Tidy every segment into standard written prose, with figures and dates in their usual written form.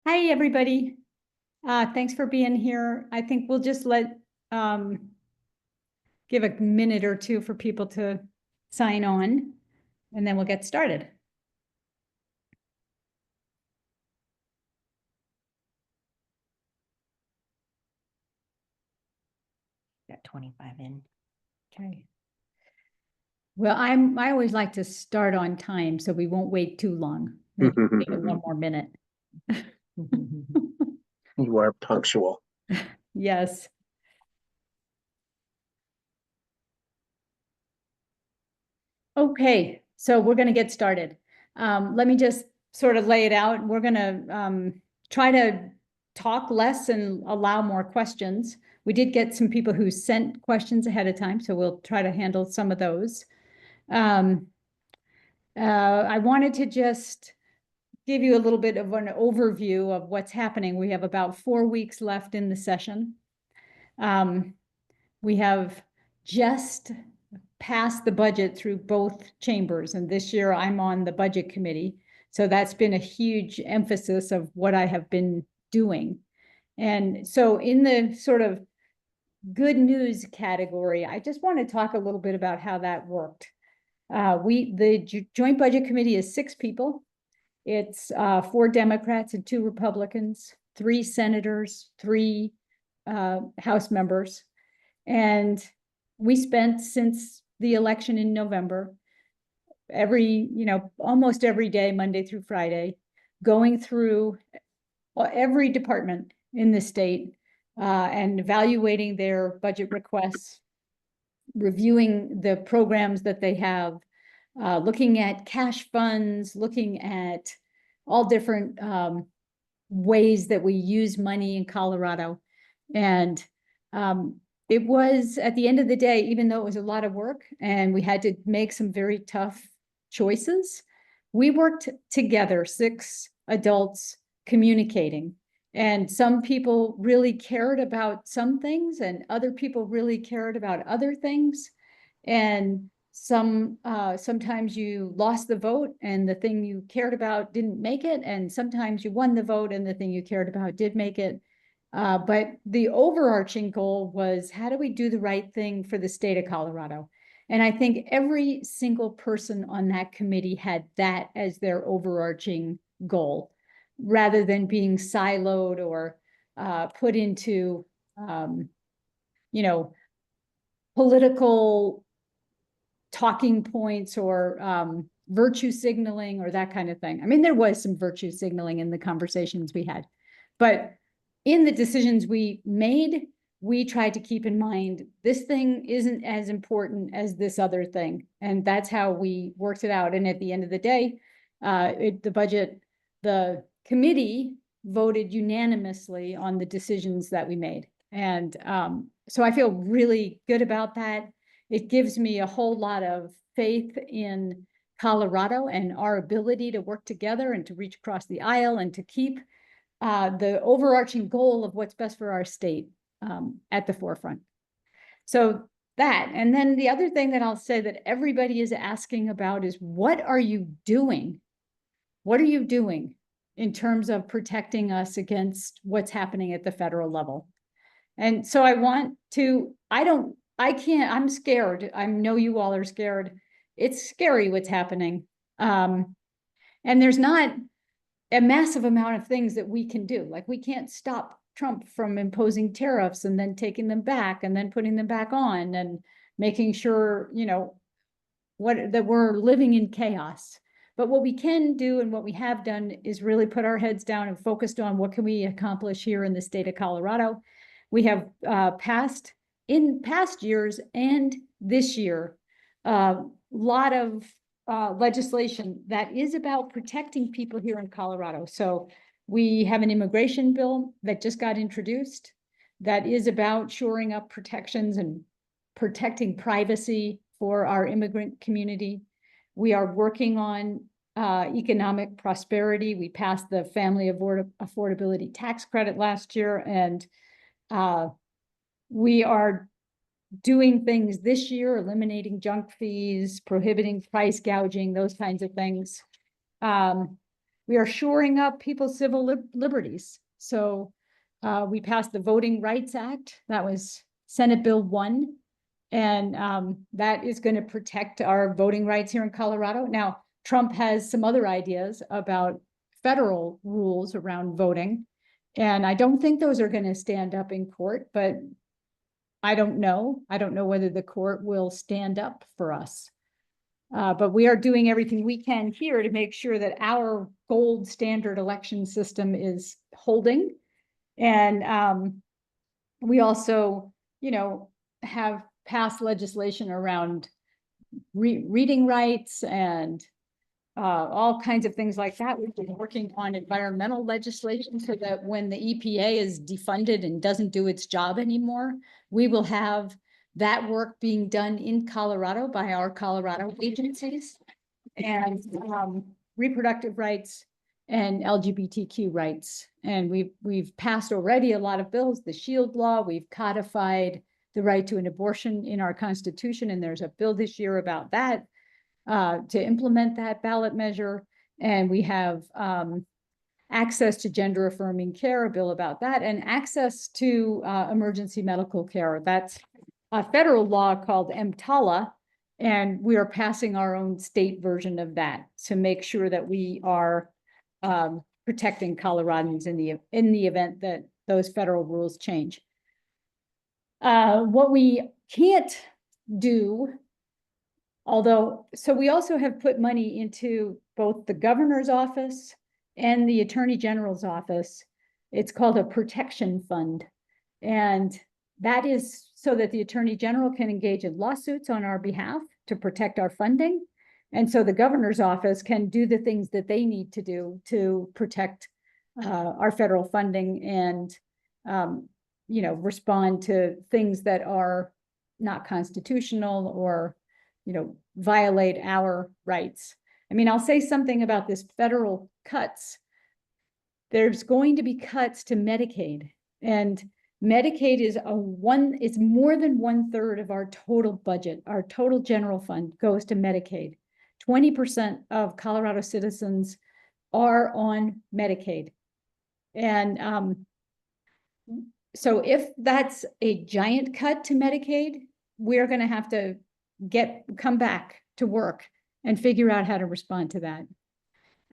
Hi, everybody. Thanks for being here. I think we'll just give a minute or two for people to sign on, and then we'll get started. Got 25 in. Okay. Well, I always like to start on time, so we won't wait too long. We'll give it one more minute. You are punctual. Yes. Okay, so we're going to get started. Let me just sort of lay it out. We're going to try to talk less and allow more questions. We did get some people who sent questions ahead of time, so we'll try to handle some of those. I wanted to just give you a little bit of an overview of what's happening. We have about 4 weeks left in the session. We have just passed the budget through both chambers, and this year I'm on the budget committee. So that's been a huge emphasis of what I have been doing. And so in the sort of good news category, I just want to talk a little bit about how that worked. The Joint Budget Committee is 6 people. It's 4 Democrats and 2 Republicans, 3 senators, 3 House members. And we spent, since the election in November, almost every day, Monday through Friday, going through every department in the state and evaluating their budget requests, reviewing the programs that they have, looking at cash funds, looking at all different ways that we use money in Colorado. And it was, at the end of the day, even though it was a lot of work and we had to make some very tough choices, we worked together, 6 adults communicating. And some people really cared about some things and other people really cared about other things. And sometimes you lost the vote and the thing you cared about didn't make it. And sometimes you won the vote and the thing you cared about did make it. But the overarching goal was, how do we do the right thing for the state of Colorado? And I think every single person on that committee had that as their overarching goal, rather than being siloed or put into, political talking points or virtue signaling or that kind of thing. I mean, there was some virtue signaling in the conversations we had, but in the decisions we made, we tried to keep in mind, this thing isn't as important as this other thing. And that's how we worked it out. And at the end of the day, the committee voted unanimously on the decisions that we made. And so I feel really good about that. It gives me a whole lot of faith in Colorado and our ability to work together and to reach across the aisle and to keep the overarching goal of what's best for our state at the forefront. So that, and then the other thing that I'll say that everybody is asking about is, what are you doing? What are you doing in terms of protecting us against what's happening at the federal level? And so I'm scared. I know you all are scared. It's scary what's happening. And there's not a massive amount of things that we can do. Like, we can't stop Trump from imposing tariffs and then taking them back and then putting them back on and making sure, that we're living in chaos. But what we can do and what we have done is really put our heads down and focused on what can we accomplish here in the state of Colorado. We have passed in past years and this year a lot of legislation that is about protecting people here in Colorado. So we have an immigration bill that just got introduced that is about shoring up protections and protecting privacy for our immigrant community. We are working on economic prosperity. We passed the Family Affordability Tax Credit last year, and we are doing things this year, eliminating junk fees, prohibiting price gouging, those kinds of things. we are shoring up people's civil liberties. So we passed the Voting Rights Act. That was Senate Bill 1. And that is going to protect our voting rights here in Colorado. Now, Trump has some other ideas about federal rules around voting. And I don't think those are going to stand up in court, but I don't know. I don't know whether the court will stand up for us. But we are doing everything we can here to make sure that our gold standard election system is holding. And we also, have passed legislation around reading rights and all kinds of things like that. We've been working on environmental legislation so that when the EPA is defunded and doesn't do its job anymore, we will have that work being done in Colorado by our Colorado agencies, and reproductive rights and LGBTQ rights. And we've passed already a lot of bills, the SHIELD law, we've codified the right to an abortion in our Constitution, and there's a bill this year about that to implement that ballot measure. And we have access to gender affirming care, a bill about that, and access to emergency medical care. That's a federal law called EMTALA, and we are passing our own state version of that to make sure that we are protecting Coloradans in the event that those federal rules change. What we can't do, so we also have put money into both the governor's office and the attorney general's office. It's called a protection fund. And that is so that the attorney general can engage in lawsuits on our behalf to protect our funding. And so the governor's office can do the things that they need to do to protect our federal funding and, respond to things that are not constitutional or, violate our rights. I mean, I'll say something about this federal cuts. There's going to be cuts to Medicaid, and Medicaid is it's more than 1/3 of our total budget. Our total general fund goes to Medicaid. 20% of Colorado citizens are on Medicaid. And so if that's a giant cut to Medicaid, we're going to have to come back to work and figure out how to respond to that.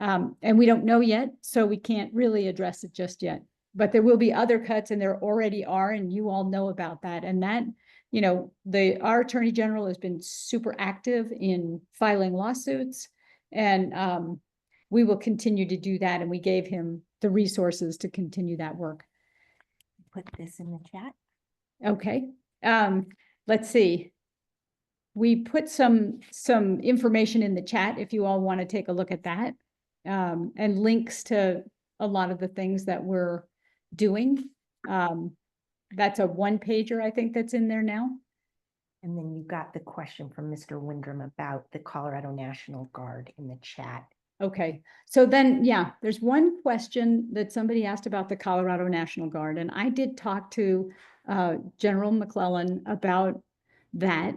And we don't know yet, so we can't really address it just yet. But there will be other cuts, and there already are, and you all know about that. And that, our attorney general has been super active in filing lawsuits, and we will continue to do that. And we gave him the resources to continue that work. Put this in the chat. Okay. Let's see. We put some information in the chat if you all want to take a look at that, and links to a lot of the things that we're doing. That's a one-pager, I think, that's in there now. And then you got the question from Mr. Windrum about the Colorado National Guard in the chat. Okay, so then, yeah, there's one question that somebody asked about the Colorado National Guard, and I did talk to General McClellan about that.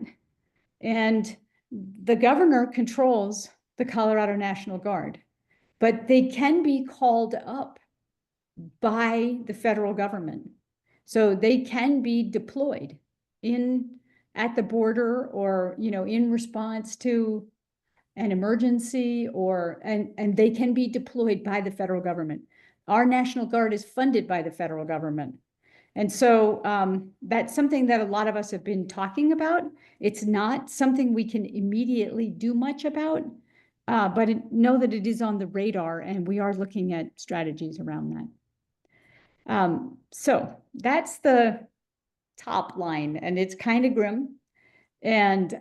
And the governor controls the Colorado National Guard, but they can be called up by the federal government. So they can be deployed at the border, or, in response to an emergency, and they can be deployed by the federal government. Our National Guard is funded by the federal government. And so that's something that a lot of us have been talking about. It's not something we can immediately do much about, but know that it is on the radar, and we are looking at strategies around that. So that's the top line, and it's kind of grim. And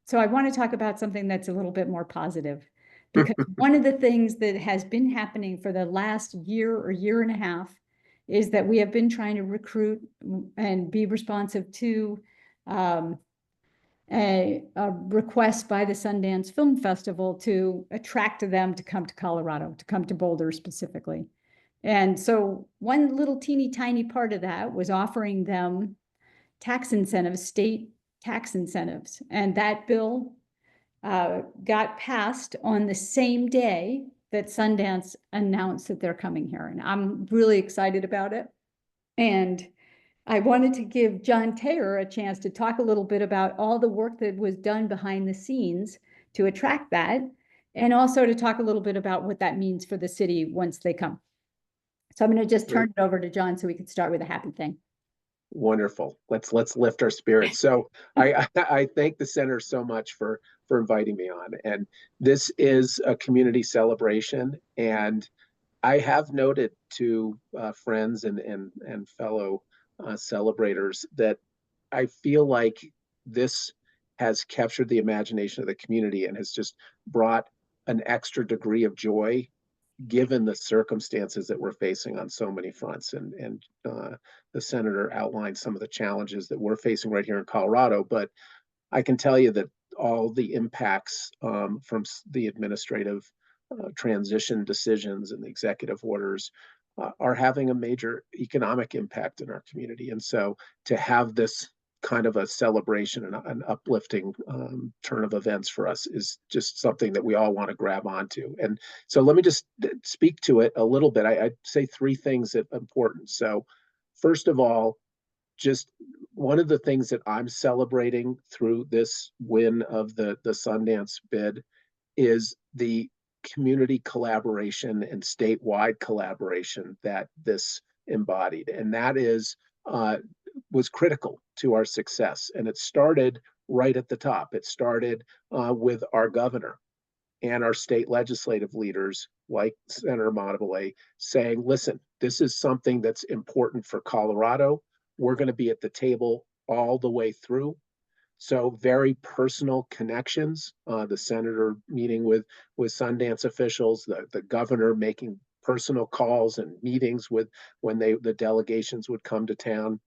so I want to talk about something that's a little bit more positive, because one of the things that has been happening for the last year or year and a half is that we have been trying to recruit and be responsive to a request by the Sundance Film Festival to attract them to come to Colorado, to come to Boulder specifically. And so one little teeny tiny part of that was offering them tax incentives, state tax incentives. And that bill got passed on the same day that Sundance announced that they're coming here, and I'm really excited about it. And I wanted to give John Taylor a chance to talk a little bit about all the work that was done behind the scenes to attract that, and also to talk a little bit about what that means for the city once they come. So I'm going to just turn it over to John so we can start with a happy thing. Wonderful. Let's lift our spirits. So I thank the center so much for inviting me on. And this is a community celebration. And I have noted to friends and fellow celebrators that I feel like this has captured the imagination of the community and has just brought an extra degree of joy given the circumstances that we're facing on so many fronts. And the senator outlined some of the challenges that we're facing right here in Colorado, but I can tell you that all the impacts from the administrative transition decisions and the executive orders are having a major economic impact in our community. And so to have this kind of a celebration and an uplifting turn of events for us is just something that we all want to grab onto. And so let me just speak to it a little bit. I'd say three things that are important. So first of all, just one of the things that I'm celebrating through this win of the Sundance bid is the community collaboration and statewide collaboration that this embodied. And that was critical to our success. And it started right at the top. It started with our governor and our state legislative leaders like Senator Amabile saying, listen, this is something that's important for Colorado. We're going to be at the table all the way through. So very personal connections, the senator meeting with Sundance officials, the governor making personal calls and meetings with when the delegations would come to town,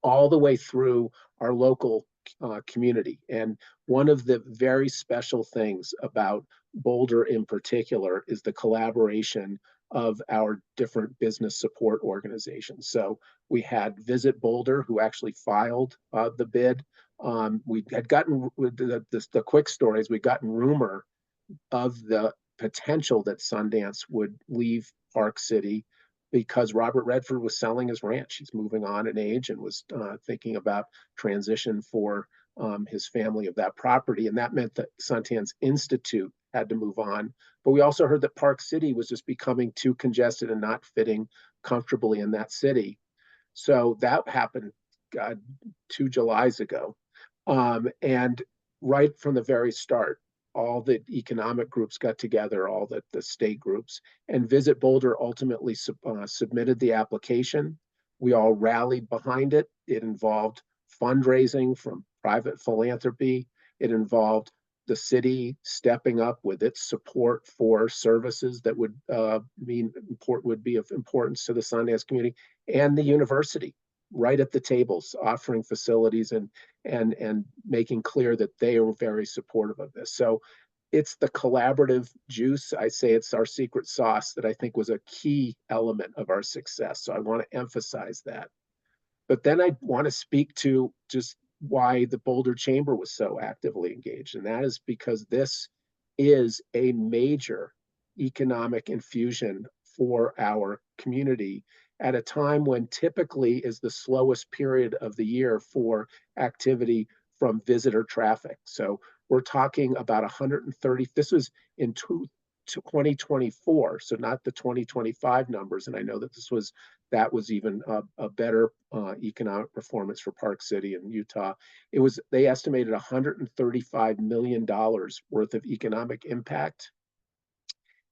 all the way through our local community. And one of the very special things about Boulder in particular is the collaboration of our different business support organizations. So we had Visit Boulder, who actually filed the bid. We had gotten the quick stories. We'd gotten rumor of the potential that Sundance would leave Park City because Robert Redford was selling his ranch. He's moving on in age and was thinking about transition for his family of that property. And that meant that Sundance Institute had to move on. But we also heard that Park City was just becoming too congested and not fitting comfortably in that city. So that happened 2 Julys ago. And right from the very start, all the economic groups got together, all the state groups, and Visit Boulder ultimately submitted the application. We all rallied behind it. It involved fundraising from private philanthropy. It involved the city stepping up with its support for services that would would be of importance to the Sundance community, and the university right at the tables offering facilities and making clear that they are very supportive of this. So it's the collaborative juice. I say it's our secret sauce that I think was a key element of our success. So I want to emphasize that. But then I want to speak to just why the Boulder Chamber was so actively engaged. And that is because this is a major economic infusion for our community at a time when typically is the slowest period of the year for activity from visitor traffic. So we're talking about 130, this was in 2024, so not the 2025 numbers. And I know that that was even a better economic performance for Park City and Utah. They estimated $135 million worth of economic impact.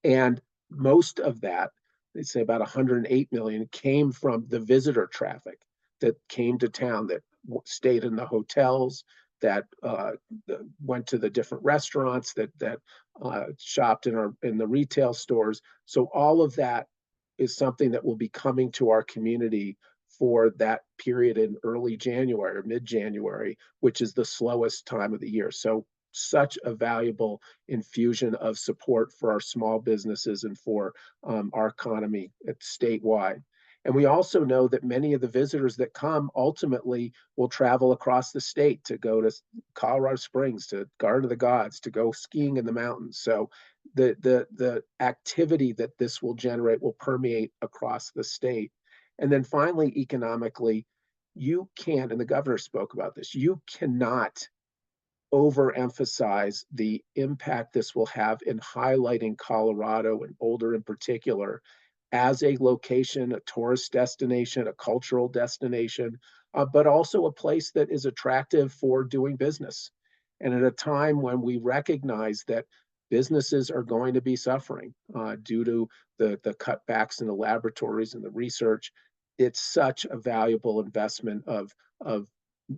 And most of that, they say about 108 million, came from the visitor traffic that came to town, that stayed in the hotels, that went to the different restaurants, that shopped in the retail stores. So all of that is something that will be coming to our community for that period in early January or mid-January, which is the slowest time of the year. So such a valuable infusion of support for our small businesses and for our economy statewide. And we also know that many of the visitors that come ultimately will travel across the state to go to Colorado Springs, to Garden of the Gods, to go skiing in the mountains. So the activity that this will generate will permeate across the state. And then finally, economically, you can't, and the governor spoke about this, you cannot overemphasize the impact this will have in highlighting Colorado and Boulder in particular as a location, a tourist destination, a cultural destination, but also a place that is attractive for doing business. And at a time when we recognize that businesses are going to be suffering due to the cutbacks in the laboratories and the research, it's such a valuable investment of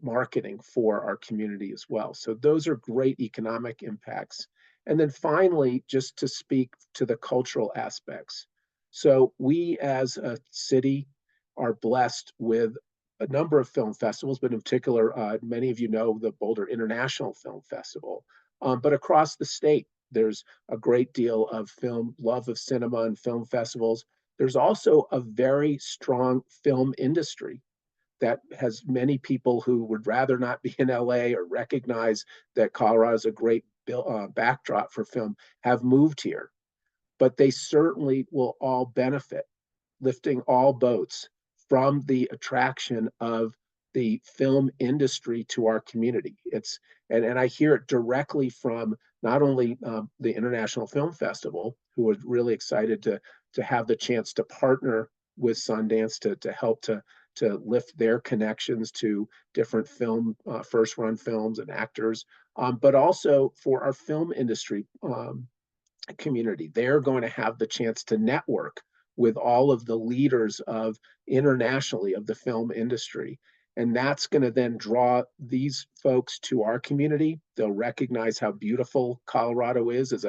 marketing for our community as well. So those are great economic impacts. And then finally, just to speak to the cultural aspects. So we as a city are blessed with a number of film festivals, but in particular, many of you know the Boulder International Film Festival. But across the state, there's a great deal of film, love of cinema and film festivals. There's also a very strong film industry that has many people who would rather not be in LA or recognize that Colorado is a great backdrop for film have moved here. But they certainly will all benefit, lifting all boats from the attraction of the film industry to our community. And I hear it directly from not only the International Film Festival, who are really excited to have the chance to partner with Sundance to help to lift their connections to different film, first run films and actors, but also for our film industry community. They're going to have the chance to network with all of the leaders of internationally of the film industry. And that's going to then draw these folks to our community. They'll recognize how beautiful Colorado is as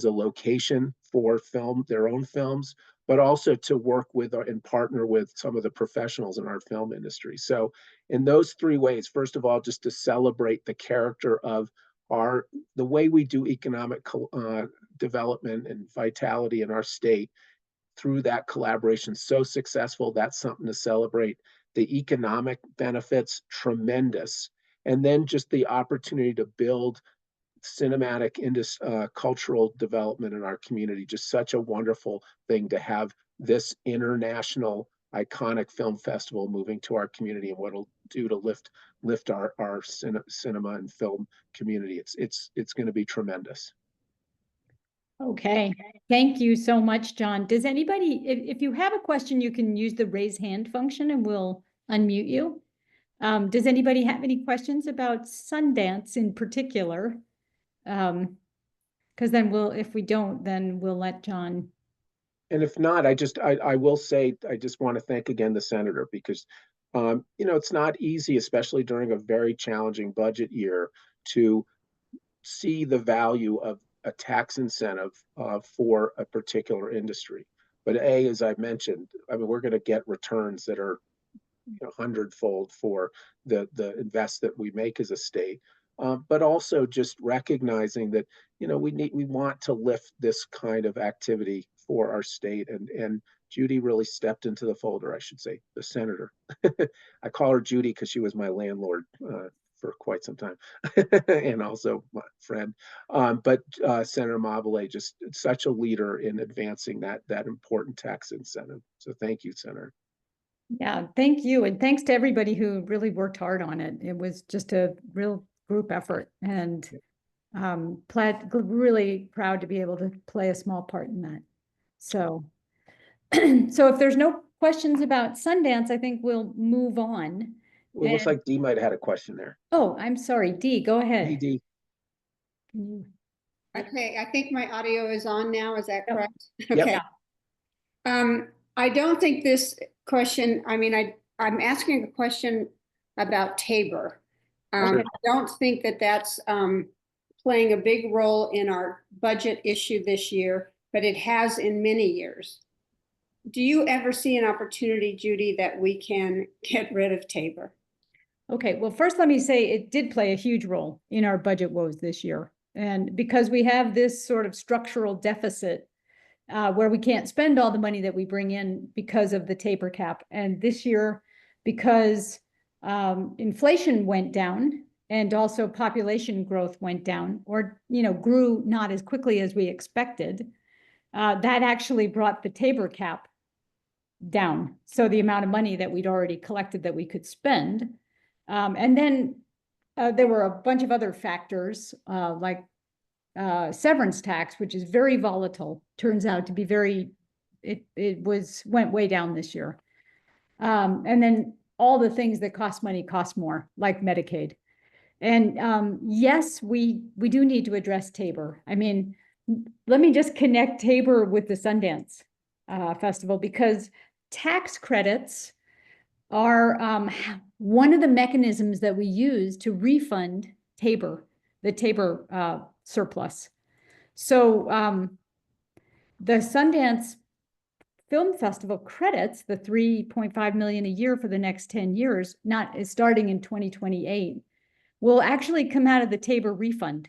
a location for film, their own films, but also to work with and partner with some of the professionals in our film industry. So in those three ways, first of all, just to celebrate the character of the way we do economic development and vitality in our state through that collaboration, so successful. That's something to celebrate. The economic benefits, tremendous. And then just the opportunity to build cinematic cultural development in our community. Just such a wonderful thing to have this international iconic film festival moving to our community and what it'll do to lift our cinema and film community. It's going to be tremendous. Okay, thank you so much, John. Does anybody, if you have a question, you can use the raise hand function and we'll unmute you. Does anybody have any questions about Sundance in particular? Because then if we don't, then we'll let John. And if not, I will say, I just want to thank again the senator because, it's not easy, especially during a very challenging budget year, to see the value of a tax incentive for a particular industry. But as I mentioned, I mean, we're going to get returns that are hundredfold for the invest that we make as a state. But also just recognizing that we want to lift this kind of activity for our state, and Judy really stepped into the folder, I should say, the senator. I call her Judy because she was my landlord for quite some time, and also my friend. But Senator Amabile, just such a leader in advancing that important tax incentive. So thank you, Senator. Yeah, thank you. And thanks to everybody who really worked hard on it. It was just a real group effort, and really proud to be able to play a small part in that. So, so if there's no questions about Sundance, I think we'll move on. Well, it looks like Dee might have had a question there. Oh, I'm sorry, Dee, go ahead. Hey, Dee. Okay, I think my audio is on now. Is that correct? Yep. Okay. I don't think this question, I'm asking a question about Tabor. Sure. I don't think that that's playing a big role in our budget issue this year, but it has in many years. Do you ever see an opportunity, Judy, that we can get rid of Tabor? Okay, well, first let me say it did play a huge role in our budget woes this year. And because we have this sort of structural deficit where we can't spend all the money that we bring in because of the taper cap. And this year, because inflation went down and also population growth went down, or grew not as quickly as we expected, that actually brought the taper cap down. So the amount of money that we'd already collected that we could spend. And then there were a bunch of other factors, like severance tax, which is very volatile, turns out to be went way down this year. And then all the things that cost money cost more, like Medicaid. And yes, we do need to address Tabor. I mean, let me just connect Tabor with the Sundance Festival, because tax credits are one of the mechanisms that we use to refund the Tabor surplus. So the Sundance Film Festival credits, the $3.5 million a year for the next 10 years, starting in 2028, will actually come out of the Tabor refund.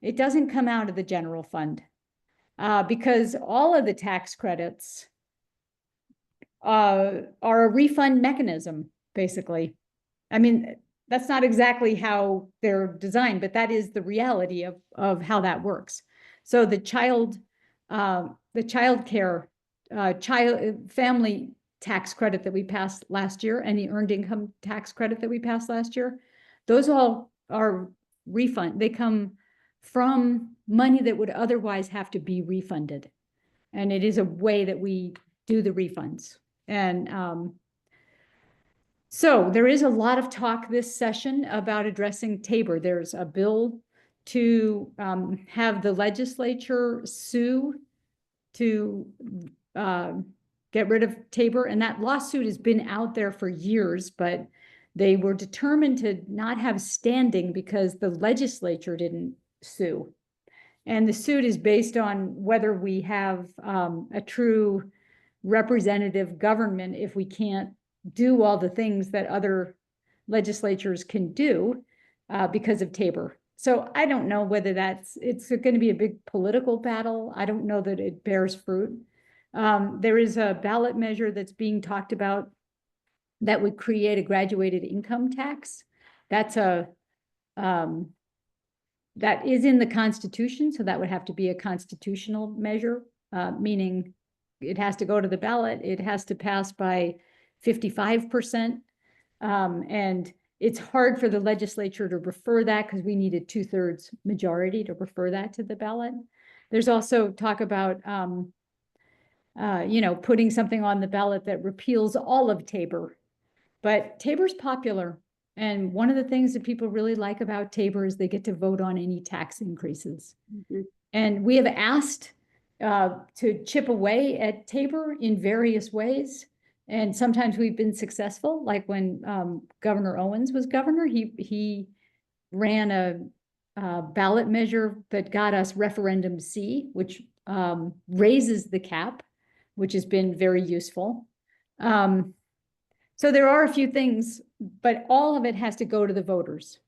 It doesn't come out of the general fund because all of the tax credits are a refund mechanism, basically. I mean, that's not exactly how they're designed, but that is the reality of how that works. So the child care, family tax credit that we passed last year, and the earned income tax credit that we passed last year, those all are refund. They come from money that would otherwise have to be refunded. And it is a way that we do the refunds. And so there is a lot of talk this session about addressing Tabor. There's a bill to have the legislature sue to get rid of Tabor. And that lawsuit has been out there for years, but they were determined to not have standing because the legislature didn't sue. And the suit is based on whether we have a true representative government if we can't do all the things that other legislatures can do because of Tabor. So I don't know whether it's going to be a big political battle. I don't know that it bears fruit. There is a ballot measure that's being talked about that would create a graduated income tax. That is in the Constitution, so that would have to be a constitutional measure, meaning it has to go to the ballot. It has to pass by 55%. And it's hard for the legislature to refer that because we need a 2/3 majority to refer that to the ballot. There's also talk about, putting something on the ballot that repeals all of Tabor. But Tabor's popular. And one of the things that people really like about Tabor is they get to vote on any tax increases. Mm-hmm. And we have asked to chip away at Tabor in various ways. And sometimes we've been successful, like when Governor Owens was governor, he ran a ballot measure that got us referendum C, which raises the cap, which has been very useful. So there are a few things, but all of it has to go to the voters.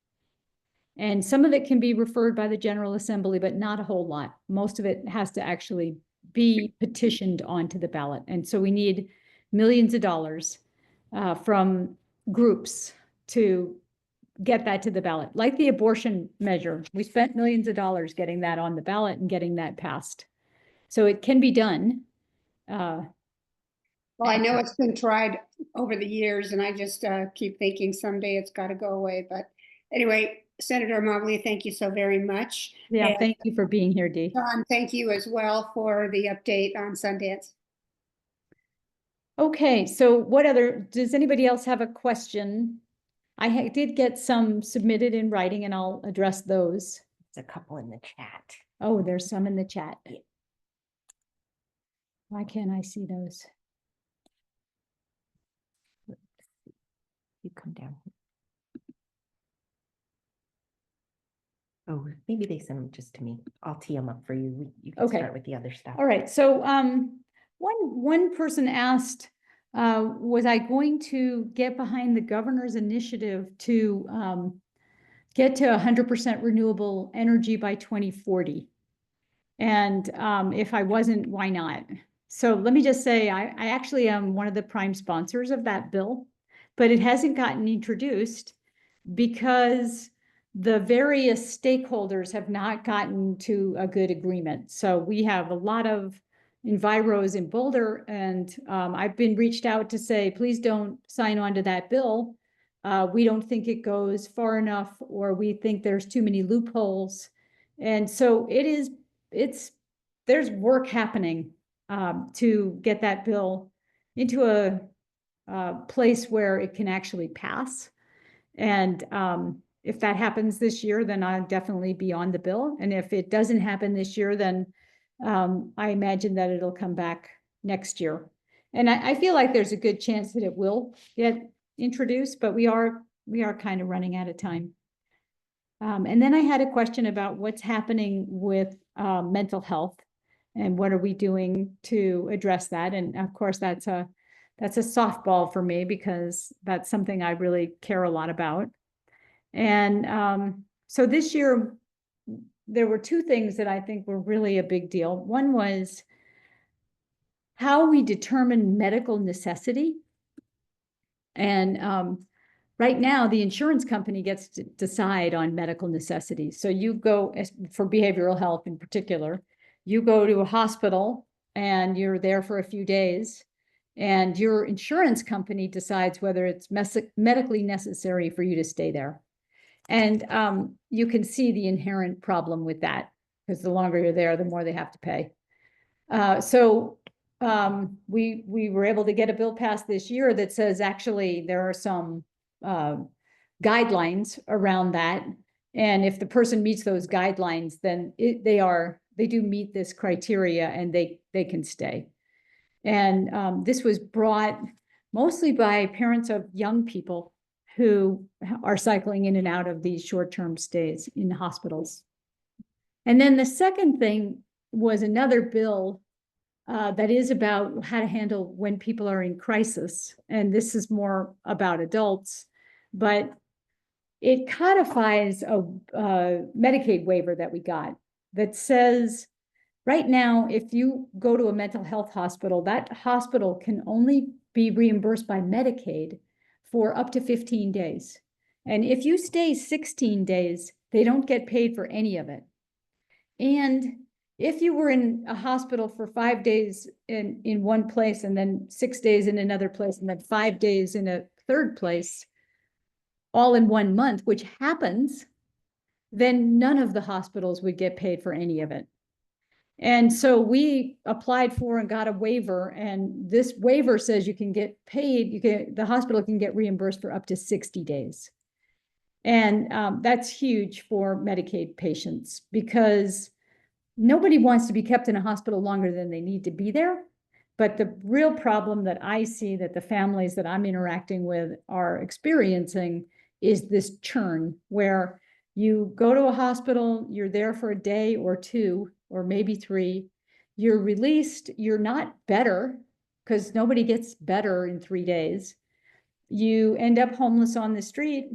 And some of it can be referred by the General Assembly, but not a whole lot. Most of it has to actually be petitioned onto the ballot. And so we need millions of dollars from groups to get that to the ballot. Like the abortion measure, we spent millions of dollars getting that on the ballot and getting that passed. So it can be done. Well, I know it's been tried over the years, and I just keep thinking someday it's got to go away. But anyway, Senator Amabile, thank you so very much. Yeah, and thank you for being here, Dee. John, thank you as well for the update on Sundance. Okay, so does anybody else have a question? I did get some submitted in writing and I'll address those. There's a couple in the chat. Oh, there's some in the chat. Why can't I see those? You come down. Oh, maybe they send them just to me. I'll tee them up for you. You can Okay. start with the other stuff. All right, so one person asked, was I going to get behind the governor's initiative to get to 100% renewable energy by 2040? And if I wasn't, why not? So let me just say, I actually am one of the prime sponsors of that bill, but it hasn't gotten introduced because the various stakeholders have not gotten to a good agreement. So we have a lot of enviros in Boulder, and I've been reached out to say, please don't sign on to that bill. We don't think it goes far enough, or we think there's too many loopholes. And so there's work happening to get that bill into a place where it can actually pass. And if that happens this year, then I'll definitely be on the bill. And if it doesn't happen this year, then I imagine that it'll come back next year. And I feel like there's a good chance that it will get introduced, but we are kind of running out of time. And then I had a question about what's happening with mental health and what are we doing to address that. And of course, that's a softball for me because that's something I really care a lot about. And so this year, there were two things that I think were really a big deal. One was how we determine medical necessity. And right now, the insurance company gets to decide on medical necessity. So you go, for behavioral health in particular, you go to a hospital and you're there for a few days, and your insurance company decides whether it's medically necessary for you to stay there. And you can see the inherent problem with that, because the longer you're there, the more they have to pay. So we were able to get a bill passed this year that says actually there are some guidelines around that. And if the person meets those guidelines, then they do meet this criteria and they can stay. And this was brought mostly by parents of young people who are cycling in and out of these short-term stays in hospitals. And then the second thing was another bill that is about how to handle when people are in crisis. And this is more about adults, but it codifies a Medicaid waiver that we got that says, right now, if you go to a mental health hospital, that hospital can only be reimbursed by Medicaid for up to 15 days. And if you stay 16 days, they don't get paid for any of it. And if you were in a hospital for 5 days in one place, and then 6 days in another place, and then 5 days in a third place, all in 1 month, which happens, then none of the hospitals would get paid for any of it. And so we applied for and got a waiver, and this waiver says you can get paid, the hospital can get reimbursed for up to 60 days. And that's huge for Medicaid patients, because nobody wants to be kept in a hospital longer than they need to be there. But the real problem that I see that the families that I'm interacting with are experiencing is this churn, where you go to a hospital, you're there for a day or two, or maybe 3, you're released, you're not better, because nobody gets better in 3 days. You end up homeless on the street,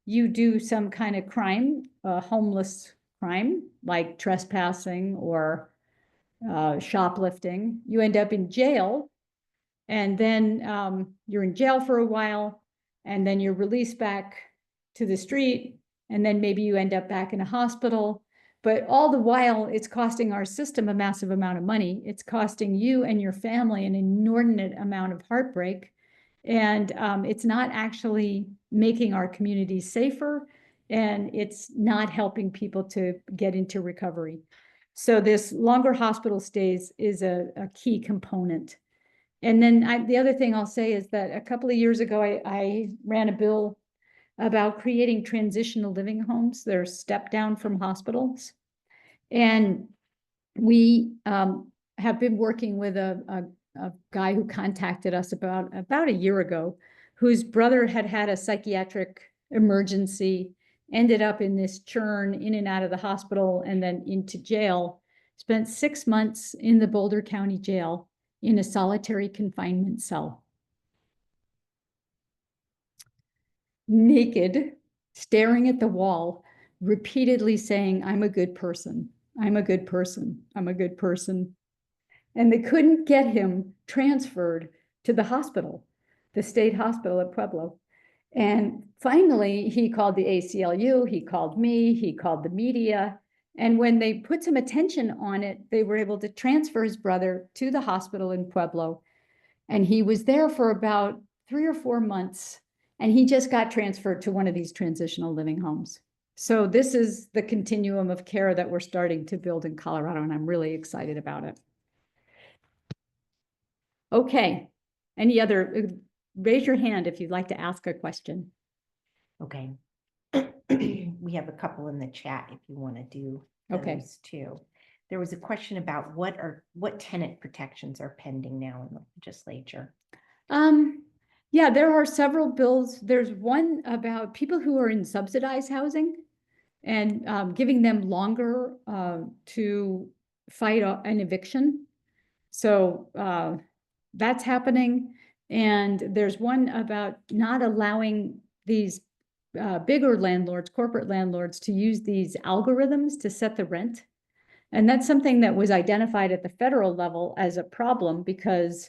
you do some kind of crime, homeless crime, like trespassing or shoplifting. You end up in jail, and then you're in jail for a while, and then you're released back to the street, and then maybe you end up back in a hospital. But all the while, it's costing our system a massive amount of money. It's costing you and your family an inordinate amount of heartbreak. And it's not actually making our communities safer, and it's not helping people to get into recovery. So this longer hospital stays is a key component. And then the other thing I'll say is that a couple of years ago, I ran a bill about creating transitional living homes. They're step down from hospitals. And we have been working with a guy who contacted us about a year ago, whose brother had a psychiatric emergency, ended up in this churn in and out of the hospital and then into jail, spent 6 months in the Boulder County Jail in a solitary confinement cell. Naked, staring at the wall, repeatedly saying, "I'm a good person. I'm a good person. I'm a good person. And they couldn't get him transferred to the hospital, the state hospital at Pueblo. And finally, he called the ACLU, he called me, he called the media. And when they put some attention on it, they were able to transfer his brother to the hospital in Pueblo. And he was there for about 3 or 4 months. And he just got transferred to one of these transitional living homes. So this is the continuum of care that we're starting to build in Colorado, and I'm really excited about it. Okay, any other, raise your hand if you'd like to ask a question. Okay. We have a couple in the chat if you want to do Okay. those too. There was a question about what tenant protections are pending now in the legislature. Yeah, there are several bills. There's one about people who are in subsidized housing and giving them longer to fight an eviction. So that's happening. And there's one about not allowing these bigger landlords, corporate landlords, to use these algorithms to set the rent. And that's something that was identified at the federal level as a problem because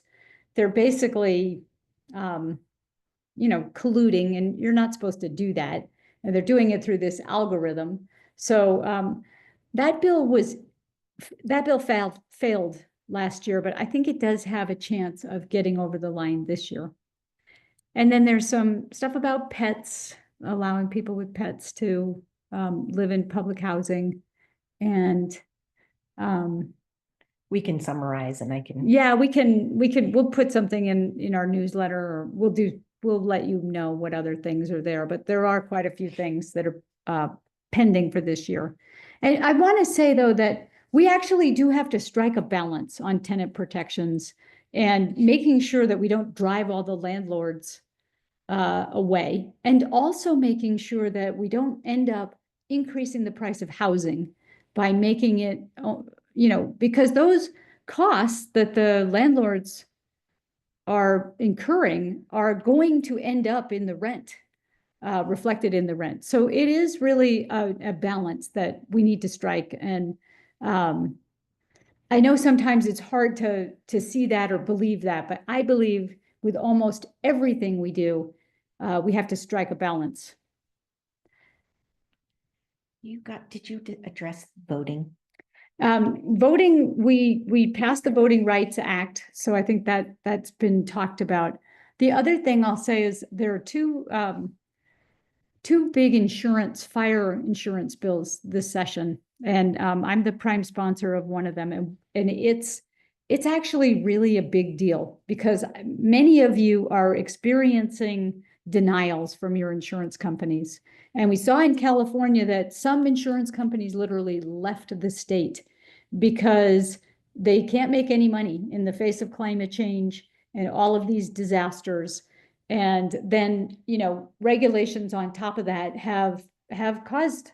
they're basically, colluding, and you're not supposed to do that. And they're doing it through this algorithm. So that bill failed last year, but I think it does have a chance of getting over the line this year. And then there's some stuff about pets, allowing people with pets to live in public housing. And We can summarize and I can. yeah, we'll put something in our newsletter, or we'll let you know what other things are there, but there are quite a few things that are pending for this year. And I want to say though, that we actually do have to strike a balance on tenant protections and making sure that we don't drive all the landlords away, and also making sure that we don't end up increasing the price of housing by making it, because those costs that the landlords are incurring are going to end up in the rent, reflected in the rent. So it is really a balance that we need to strike. And I know sometimes it's hard to see that or believe that, but I believe with almost everything we do, we have to strike a balance. Did you address voting? Voting, we passed the Voting Rights Act, so I think that's been talked about. The other thing I'll say is there are two big fire insurance bills this session, and I'm the prime sponsor of one of them, and it's actually really a big deal because many of you are experiencing denials from your insurance companies. And we saw in California that some insurance companies literally left the state because they can't make any money in the face of climate change and all of these disasters. And then, regulations on top of that have caused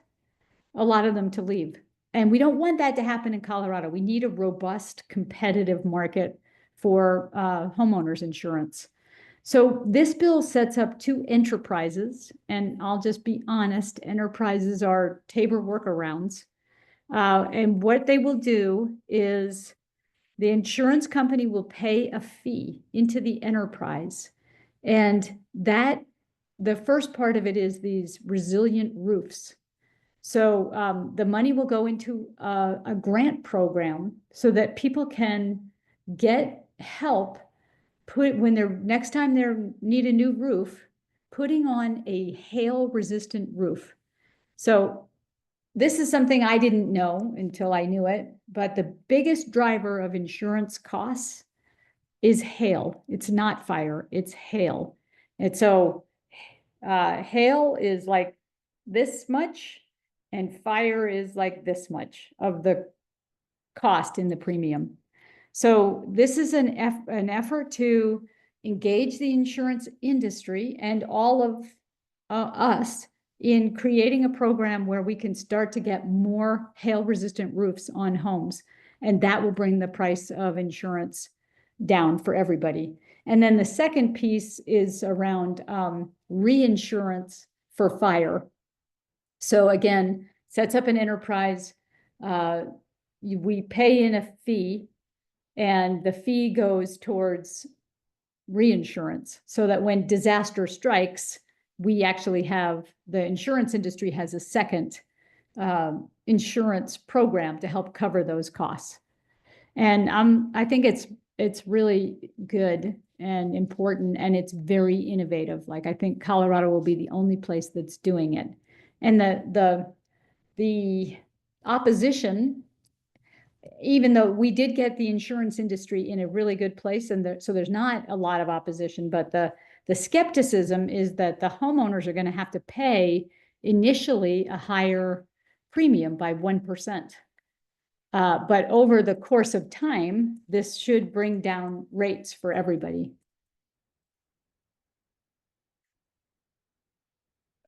a lot of them to leave. And we don't want that to happen in Colorado. We need a robust, competitive market for homeowners insurance. So this bill sets up two enterprises, and I'll just be honest, enterprises are Tabor workarounds. And what they will do is the insurance company will pay a fee into the enterprise. And the first part of it is these resilient roofs. So the money will go into a grant program so that people can get help next time they need a new roof, putting on a hail resistant roof. So this is something I didn't know until I knew it, but the biggest driver of insurance costs is hail. It's not fire, it's hail. And so hail is like this much and fire is like this much of the cost in the premium. So this is an effort to engage the insurance industry and all of us in creating a program where we can start to get more hail-resistant roofs on homes. And that will bring the price of insurance down for everybody. And then the second piece is around reinsurance for fire. So again, sets up an enterprise. we pay in a fee, and the fee goes towards reinsurance, so that when disaster strikes, we actually have, the insurance industry has a second insurance program to help cover those costs. And I think it's really good and important, and it's very innovative. Like, I think Colorado will be the only place that's doing it. And the opposition, even though we did get the insurance industry in a really good place, and so there's not a lot of opposition, but the skepticism is that the homeowners are going to have to pay initially a higher premium by 1%. But over the course of time, this should bring down rates for everybody.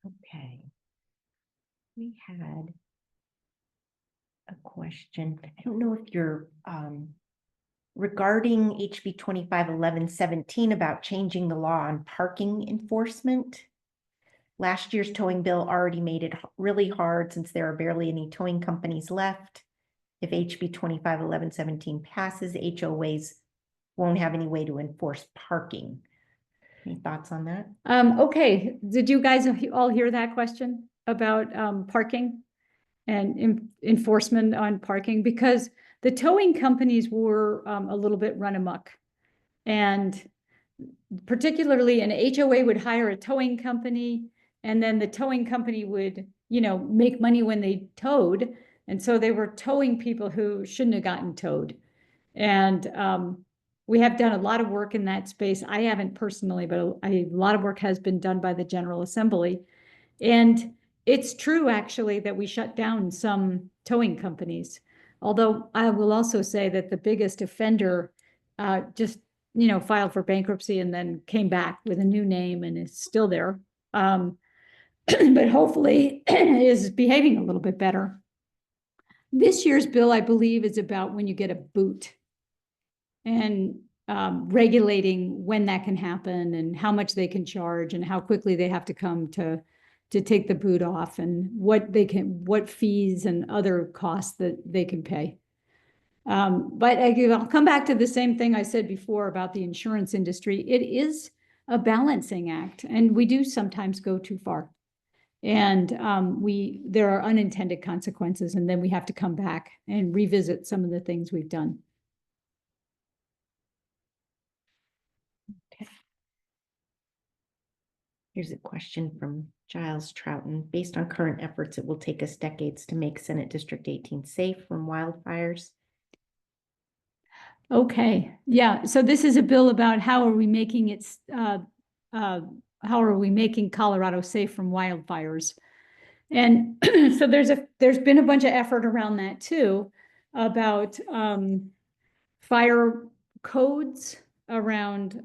Okay. We had a question. I don't know if you're regarding HB 251117 about changing the law on parking enforcement. Last year's towing bill already made it really hard since there are barely any towing companies left. If HB 251117 passes, HOAs won't have any way to enforce parking. Any thoughts on that? Okay, did you guys all hear that question about parking and enforcement on parking? Because the towing companies were a little bit run amok. And particularly an HOA would hire a towing company, and then the towing company would, make money when they towed. And so they were towing people who shouldn't have gotten towed. And we have done a lot of work in that space. I haven't personally, but a lot of work has been done by the General Assembly. And it's true, actually, that we shut down some towing companies. Although I will also say that the biggest offender just, filed for bankruptcy and then came back with a new name and is still there. But hopefully is behaving a little bit better. This year's bill, I believe, is about when you get a boot, and regulating when that can happen and how much they can charge and how quickly they have to come to take the boot off, and what fees and other costs that they can pay. But I'll come back to the same thing I said before about the insurance industry. It is a balancing act, and we do sometimes go too far. And there are unintended consequences, and then we have to come back and revisit some of the things we've done. Okay. Here's a question from Giles Troughton. Based on current efforts, it will take us decades to make Senate District 18 safe from wildfires. Okay, yeah, so this is a bill about how are we making it, how are we making Colorado safe from wildfires? And so there's been a bunch of effort around that too, about fire codes around,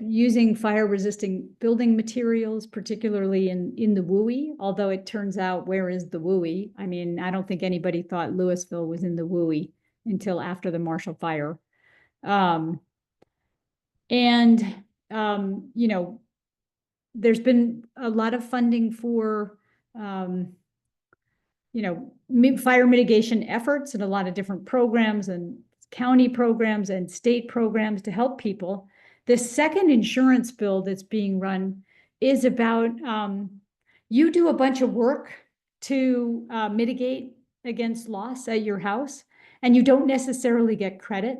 using fire resisting building materials, particularly in the WUI, although it turns out, where is the WUI? I mean, I don't think anybody thought Louisville was in the WUI until after the Marshall Fire. There's been a lot of funding for, fire mitigation efforts, and a lot of different programs and county programs and state programs to help people. The second insurance bill that's being run is about, you do a bunch of work to mitigate against loss at your house, and you don't necessarily get credit.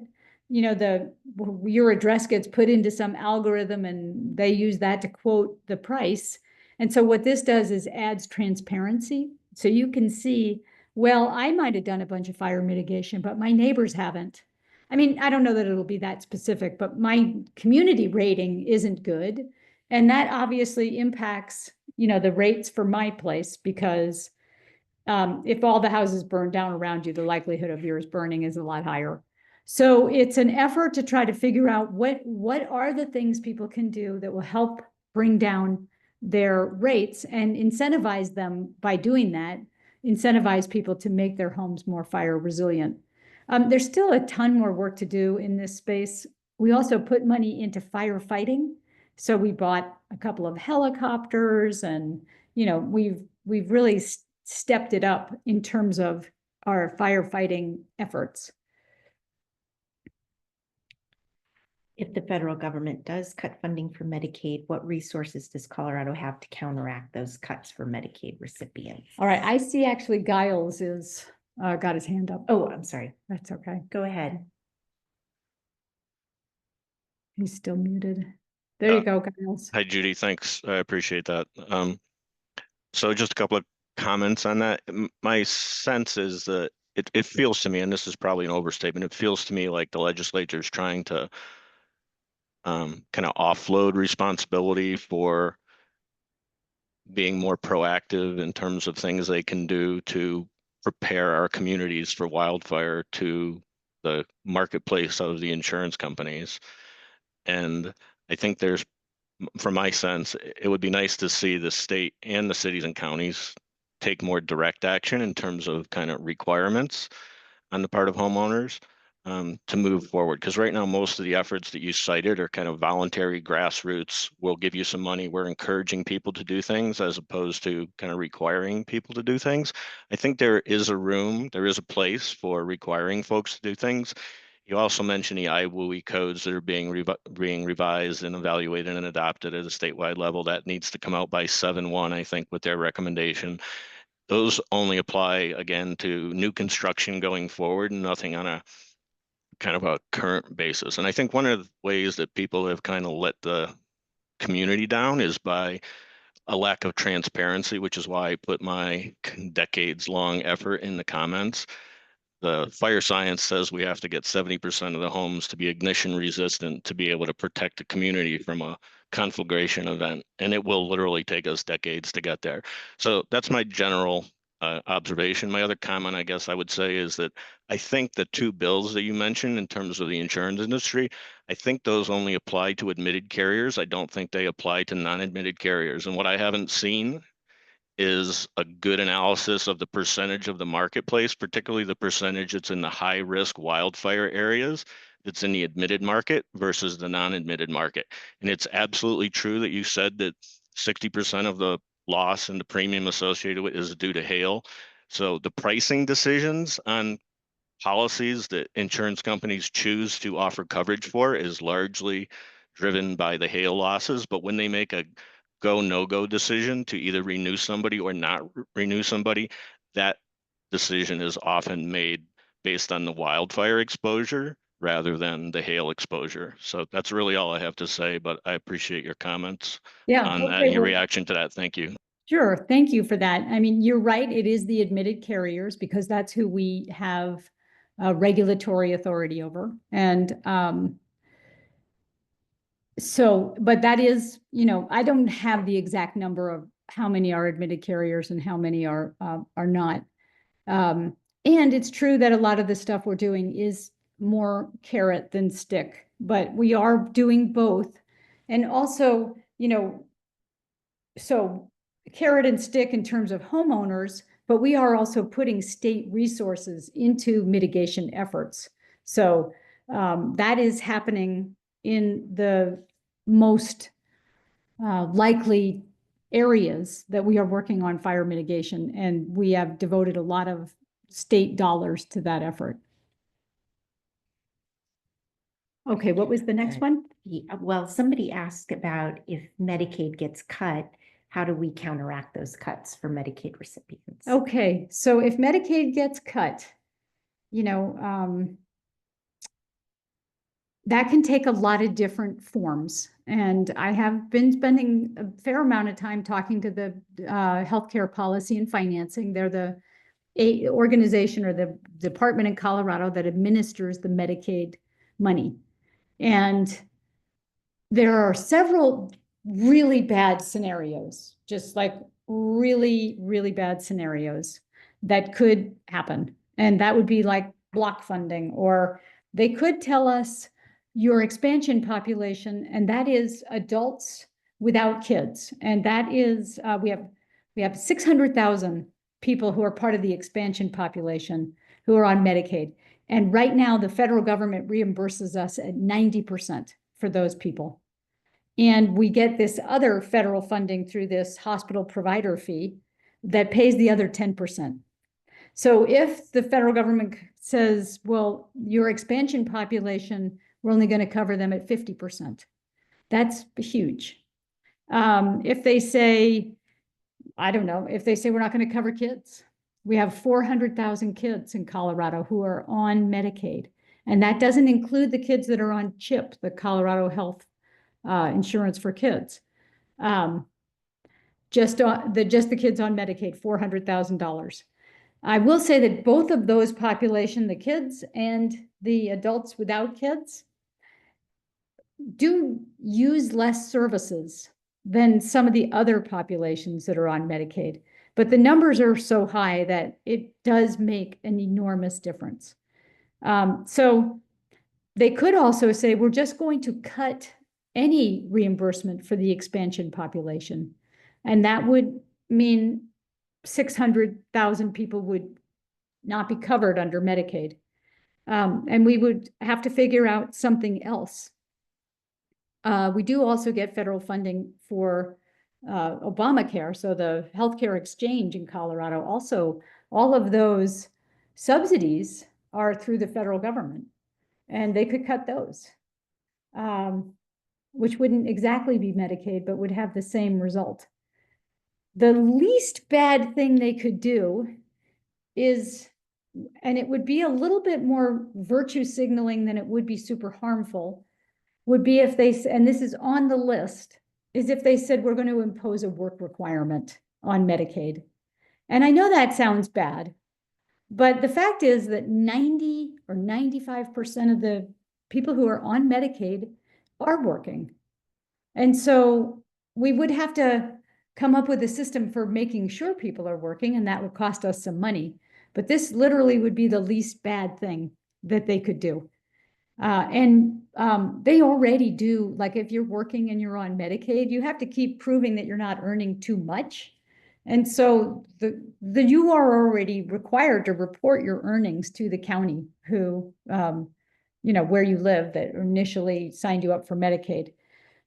Your address gets put into some algorithm, and they use that to quote the price. And so what this does is adds transparency. So you can see, well, I might have done a bunch of fire mitigation, but my neighbors haven't. I mean, I don't know that it'll be that specific, but my community rating isn't good. And that obviously impacts, the rates for my place, because if all the houses burn down around you, the likelihood of yours burning is a lot higher. So it's an effort to try to figure out what are the things people can do that will help bring down their rates, and incentivize them by doing that, incentivize people to make their homes more fire resilient. There's still a ton more work to do in this space. We also put money into firefighting. So we bought a couple of helicopters, and we've really stepped it up in terms of our firefighting efforts. If the federal government does cut funding for Medicaid, what resources does Colorado have to counteract those cuts for Medicaid recipients? All right, I see actually Giles is, got his hand up. Oh, I'm sorry. That's okay. Go ahead. He's still muted. There you go, Giles. Hi, Judy. Thanks. I appreciate that. So just a couple of comments on that. My sense is that it feels to me, and this is probably an overstatement, it feels to me like the legislature is trying to kind of offload responsibility for being more proactive in terms of things they can do to prepare our communities for wildfire to the marketplace of the insurance companies. And I think there's, from my sense, it would be nice to see the state and the cities and counties take more direct action in terms of kind of requirements on the part of homeowners to move forward. Because right now, most of the efforts that you cited are kind of voluntary grassroots. We'll give you some money. We're encouraging people to do things as opposed to kind of requiring people to do things. I think there is a room, there is a place for requiring folks to do things. You also mentioned the IWUI codes that are being revised and evaluated and adopted at a statewide level. That needs to come out by 7/1, I think, with their recommendation. Those only apply, again, to new construction going forward and nothing on a kind of a current basis. And I think one of the ways that people have kind of let the community down is by a lack of transparency, which is why I put my decades-long effort in the comments. The fire science says we have to get 70% of the homes to be ignition resistant to be able to protect the community from a conflagration event. And it will literally take us decades to get there. So that's my general observation. My other comment, I guess I would say, is that I think the two bills that you mentioned in terms of the insurance industry, I think those only apply to admitted carriers. I don't think they apply to non-admitted carriers. And what I haven't seen is a good analysis of the percentage of the marketplace, particularly the percentage that's in the high risk wildfire areas that's in the admitted market versus the non-admitted market. And it's absolutely true that you said that 60% of the loss and the premium associated with is due to hail. So the pricing decisions on policies that insurance companies choose to offer coverage for is largely driven by the hail losses. But when they make a go, no-go decision to either renew somebody or not renew somebody, that decision is often made based on the wildfire exposure rather than the hail exposure. So that's really all I have to say, but I appreciate your comments on that and your reaction to that. Thank you. Sure, thank you for that. I mean, you're right, it is the admitted carriers because that's who we have regulatory authority over. And so, but that is, I don't have the exact number of how many are admitted carriers and how many are not. And it's true that a lot of the stuff we're doing is more carrot than stick, but we are doing both. And also, so carrot and stick in terms of homeowners, but we are also putting state resources into mitigation efforts. So that is happening in the most likely areas that we are working on fire mitigation, and we have devoted a lot of state dollars to that effort. Okay, what was the next one? Yeah, well, somebody asked about if Medicaid gets cut, how do we counteract those cuts for Medicaid recipients? Okay, so if Medicaid gets cut, that can take a lot of different forms. And I have been spending a fair amount of time talking to the healthcare policy and financing. They're the organization or the department in Colorado that administers the Medicaid money. And there are several really bad scenarios, just like really, really bad scenarios that could happen. And that would be like block funding, or they could tell us your expansion population, and that is adults without kids. And that is, we have 600,000 people who are part of the expansion population who are on Medicaid. And right now, the federal government reimburses us at 90% for those people. And we get this other federal funding through this hospital provider fee that pays the other 10%. So if the federal government says, well, your expansion population, we're only going to cover them at 50%, that's huge. If they say, I don't know, if they say we're not going to cover kids, we have 400,000 kids in Colorado who are on Medicaid. And that doesn't include the kids that are on CHIP, the Colorado Health Insurance for Kids. Just the kids on Medicaid, $400,000. I will say that both of those population, the kids and the adults without kids, do use less services than some of the other populations that are on Medicaid. But the numbers are so high that it does make an enormous difference. So they could also say, we're just going to cut any reimbursement for the expansion population. And that would mean 600,000 people would not be covered under Medicaid. And we would have to figure out something else. We do also get federal funding for Obamacare, so the healthcare exchange in Colorado. Also, all of those subsidies are through the federal government, and they could cut those, which wouldn't exactly be Medicaid, but would have the same result. The least bad thing they could do is, and it would be a little bit more virtue signaling than it would be super harmful, would be if they, and this is on the list, is if they said we're going to impose a work requirement on Medicaid. And I know that sounds bad, but the fact is that 90 or 95% of the people who are on Medicaid are working. And so we would have to come up with a system for making sure people are working, and that would cost us some money. But this literally would be the least bad thing that they could do. They already do, like if you're working and you're on Medicaid, you have to keep proving that you're not earning too much. And so you are already required to report your earnings to the county who, where you live, that initially signed you up for Medicaid.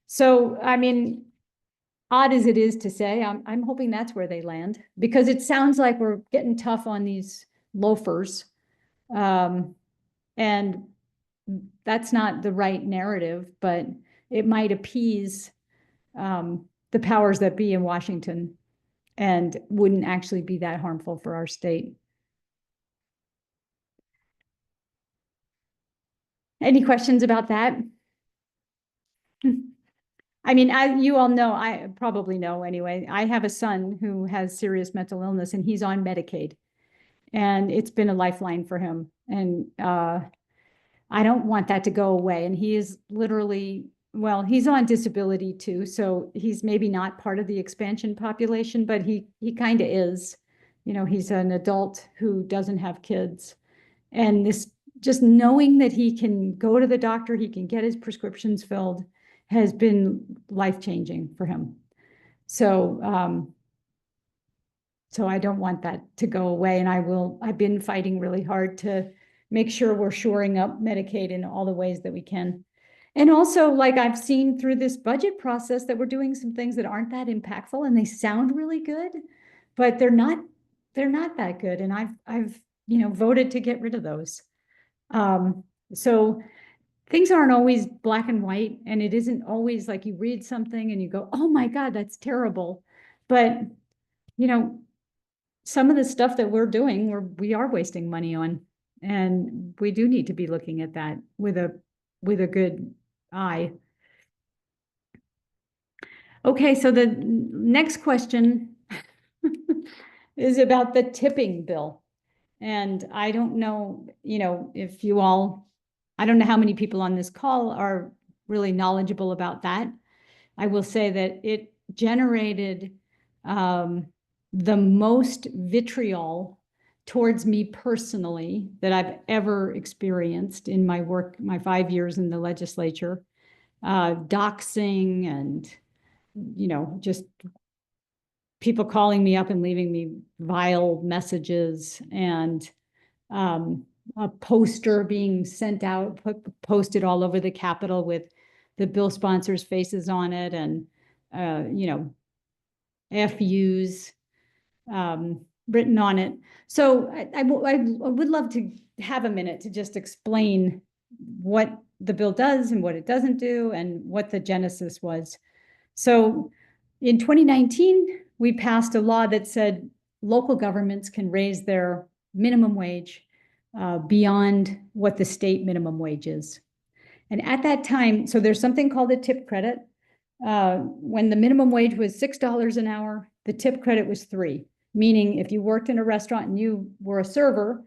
So, I mean, odd as it is to say, I'm hoping that's where they land, because it sounds like we're getting tough on these loafers. And that's not the right narrative, but it might appease the powers that be in Washington and wouldn't actually be that harmful for our state. Any questions about that? I mean, you all know, I probably know anyway, I have a son who has serious mental illness and he's on Medicaid, and it's been a lifeline for him. And I don't want that to go away. And he is literally, well, he's on disability too, so he's maybe not part of the expansion population, but he kind of is. He's an adult who doesn't have kids. And this, just knowing that he can go to the doctor, he can get his prescriptions filled, has been life-changing for him. So, so I don't want that to go away. And I've been fighting really hard to make sure we're shoring up Medicaid in all the ways that we can. And also, like I've seen through this budget process, that we're doing some things that aren't that impactful, and they sound really good, but they're not that good. And I've voted to get rid of those. So things aren't always black and white, and it isn't always like you read something and you go, oh my God, that's terrible. But, some of the stuff that we're doing, we are wasting money on. And we do need to be looking at that with a good eye. Okay, so the next question is about the tipping bill. And I don't know, if you all, I don't know how many people on this call are really knowledgeable about that. I will say that it generated the most vitriol towards me personally that I've ever experienced in my work, my 5 years in the legislature. Doxing and, just people calling me up and leaving me vile messages, and a poster being sent out, posted all over the Capitol with the bill sponsors' faces on it, and, FUs. written on it. So I would love to have a minute to just explain what the bill does and what it doesn't do and what the genesis was. So in 2019, we passed a law that said local governments can raise their minimum wage beyond what the state minimum wage is. And at that time, so there's something called a tip credit. When the minimum wage was $6 an hour, the tip credit was $3, meaning if you worked in a restaurant and you were a server,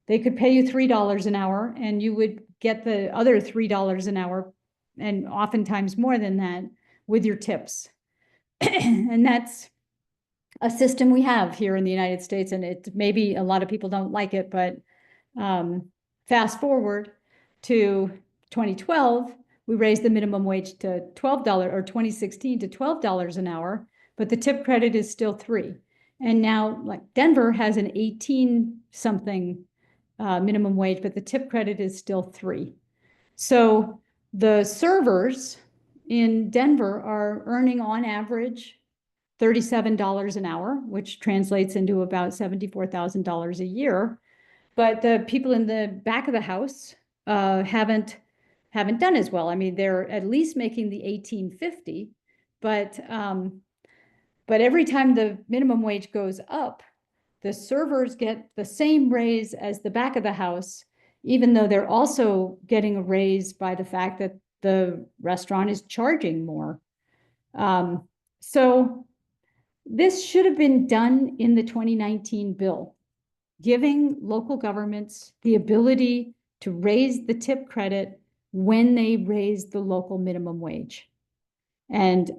they could pay you $3 an hour and you would get the other $3 an hour, and oftentimes more than that, with your tips. And that's a system we have here in the United States, and it maybe a lot of people don't like it, but fast forward to 2012, we raised the minimum wage to $12, or 2016 to $12 an hour, but the tip credit is still $3. And now, like Denver has an 18 something minimum wage, but the tip credit is still $3. So the servers in Denver are earning on average $37 an hour, which translates into about $74,000 a year. But the people in the back of the house haven't done as well. I mean, they're at least making the $18.50, but every time the minimum wage goes up, the servers get the same raise as the back of the house, even though they're also getting a raise by the fact that the restaurant is charging more. So this should have been done in the 2019 bill, giving local governments the ability to raise the tip credit when they raise the local minimum wage. And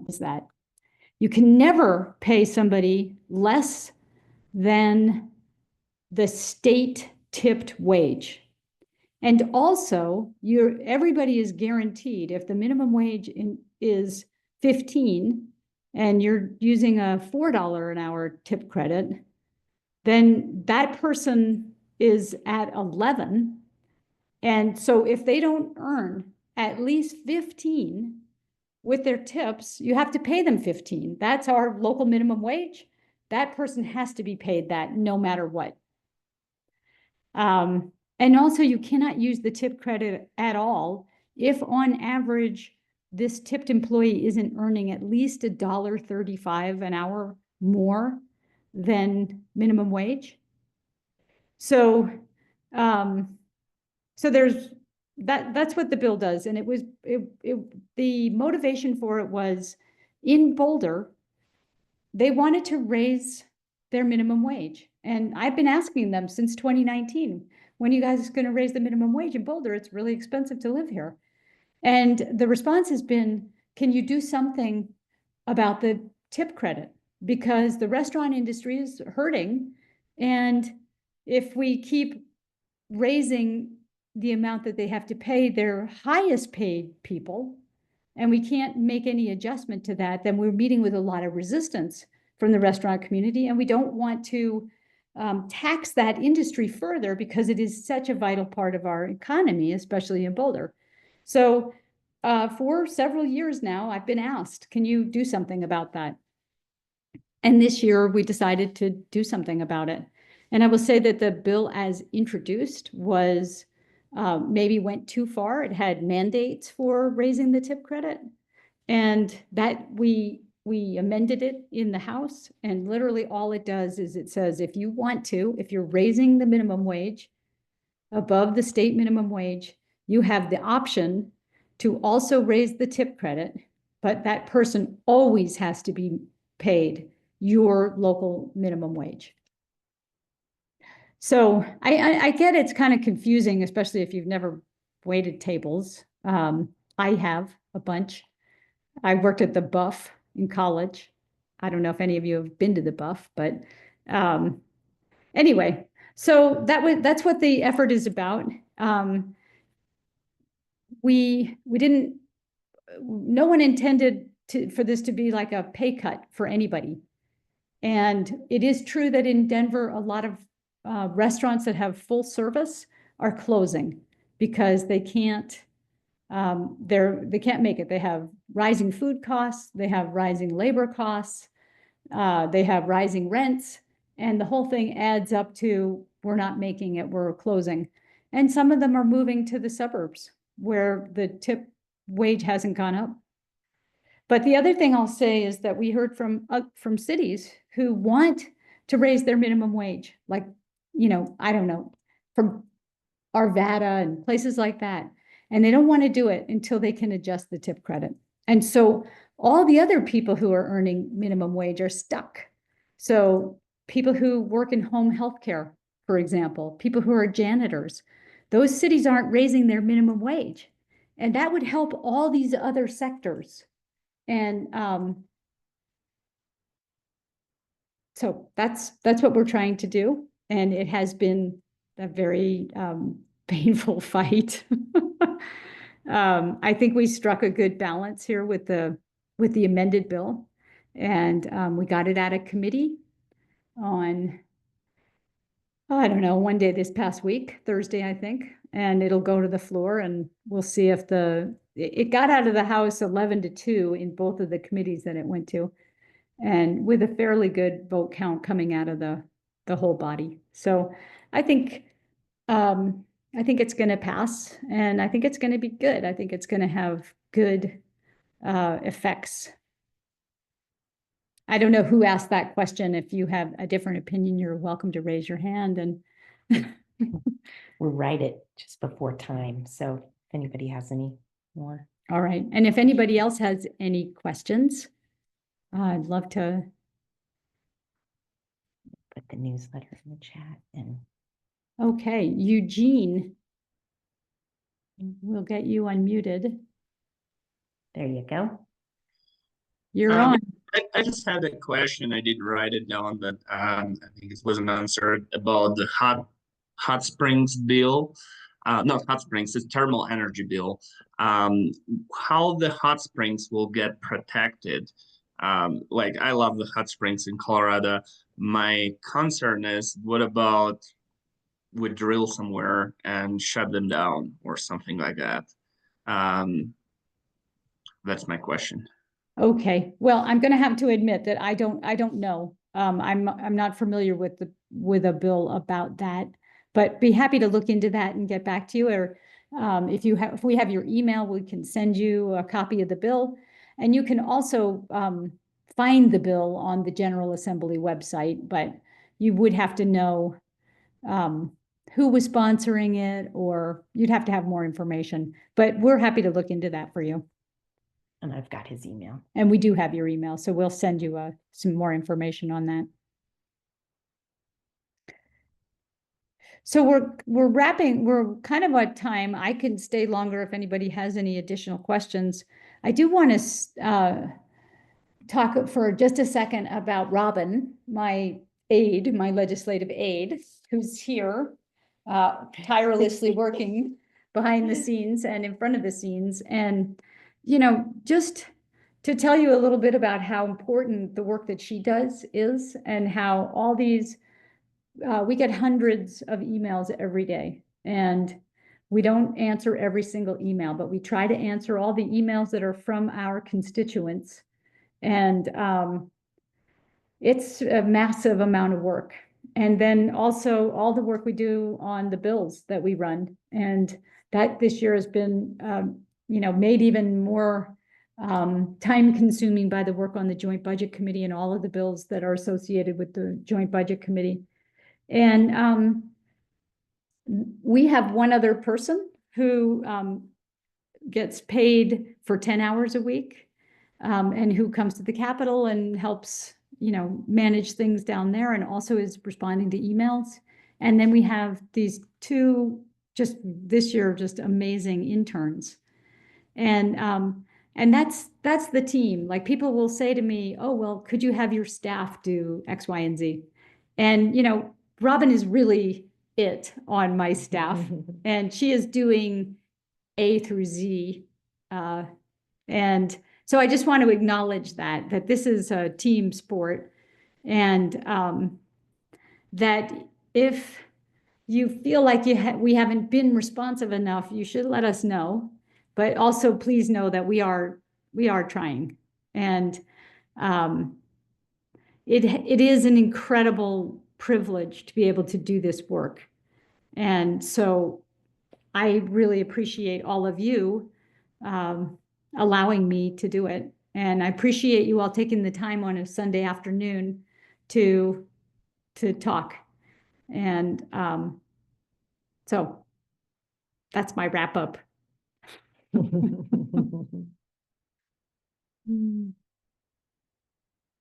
is that you can never pay somebody less than the state tipped wage. And also, everybody is guaranteed, if the minimum wage is 15 and you're using a $4 an hour tip credit, then that person is at 11. And so if they don't earn at least 15 with their tips, you have to pay them 15. That's our local minimum wage. That person has to be paid that no matter what. And also, you cannot use the tip credit at all if on average this tipped employee isn't earning at least $1.35 an hour more than minimum wage. So there's that's what the bill does. And the motivation for it was, in Boulder, they wanted to raise their minimum wage. And I've been asking them since 2019, when are you guys going to raise the minimum wage in Boulder? It's really expensive to live here. And the response has been, can you do something about the tip credit? Because the restaurant industry is hurting. And if we keep raising the amount that they have to pay their highest paid people, and we can't make any adjustment to that, then we're meeting with a lot of resistance from the restaurant community. And we don't want to tax that industry further, because it is such a vital part of our economy, especially in Boulder. So for several years now, I've been asked, can you do something about that? And this year we decided to do something about it. And I will say that the bill as introduced was maybe went too far. It had mandates for raising the tip credit, and that we amended it in the House. And literally all it does is it says, if you want to, if you're raising the minimum wage above the state minimum wage, you have the option to also raise the tip credit, but that person always has to be paid your local minimum wage. So I get it's kind of confusing, especially if you've never waited tables. I have a bunch. I worked at the Buff in college. I don't know if any of you have been to the Buff, but anyway, so that's what the effort is about. No one intended for this to be like a pay cut for anybody. And it is true that in Denver, a lot of restaurants that have full service are closing because they can't they can't make it. They have rising food costs, they have rising labor costs, they have rising rents, and the whole thing adds up to we're not making it, we're closing. And some of them are moving to the suburbs where the tip wage hasn't gone up. But the other thing I'll say is that we heard from cities who want to raise their minimum wage, like, I don't know, from Arvada and places like that. And they don't want to do it until they can adjust the tip credit. And so all the other people who are earning minimum wage are stuck. So people who work in home healthcare, for example, people who are janitors, those cities aren't raising their minimum wage. And that would help all these other sectors. And so that's what we're trying to do. And it has been a very painful fight. I think we struck a good balance here with the amended bill. And we got it out of committee on, I don't know, one day this past week, Thursday, I think. And it'll go to the floor and we'll see if it got out of the House 11-2 in both of the committees that it went to. And with a fairly good vote count coming out of the whole body. So I think it's going to pass, and I think it's going to be good. I think it's going to have good effects. I don't know who asked that question. If you have a different opinion, you're welcome to raise your hand. And We're right at just before time. So if anybody has any more. All right. And if anybody else has any questions, I'd love to Put the newsletter in the chat and. Okay, Eugene. We'll get you unmuted. There you go. You're on. I just had a question. I did write it down, but I think it wasn't answered about the hot springs bill. Not hot springs, it's thermal energy bill. How the hot springs will get protected. Like I love the hot springs in Colorado. My concern is, what about we drill somewhere and shut them down or something like that? That's my question. Okay, well, I'm gonna have to admit that I don't know. I'm not familiar with a bill about that, but be happy to look into that and get back to you. Or if we have your email, we can send you a copy of the bill. And you can also find the bill on the General Assembly website, but you would have to know who was sponsoring it, or you'd have to have more information. But we're happy to look into that for you. And I've got his email. And we do have your email, so we'll send you some more information on that. So we're kind of at time. I can stay longer if anybody has any additional questions. I do want to talk for just a second about Robin, my legislative aide, who's here tirelessly working behind the scenes and in front of the scenes. And just to tell you a little bit about how important the work that she does is, and how all these, we get hundreds of emails every day, and we don't answer every single email, but we try to answer all the emails that are from our constituents. And it's a massive amount of work. And then also all the work we do on the bills that we run. And that this year has been made even more time consuming by the work on the Joint Budget Committee and all of the bills that are associated with the Joint Budget Committee. And we have one other person who gets paid for 10 hours a week and who comes to the Capitol and helps manage things down there, and also is responding to emails. And then we have these two, just this year, just amazing interns. And that's the team. Like, people will say to me, oh, well, could you have your staff do X, Y, and Z? And, Robin is really it on my staff, and she is doing A through Z. And so I just want to acknowledge that this is a team sport. And that if you feel like we haven't been responsive enough, you should let us know. But also please know that we are trying. And it is an incredible privilege to be able to do this work. And so I really appreciate all of you allowing me to do it. And I appreciate you all taking the time on a Sunday afternoon to talk. And so that's my wrap up.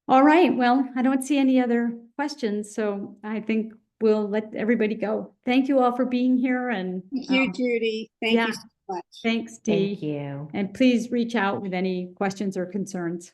All right, well, I don't see any other questions, so I think we'll let everybody go. Thank you all for being here, and Thank you, Judy. Thank yeah. you so much. Thanks, Dee. Thank you. And please reach out with any questions or concerns.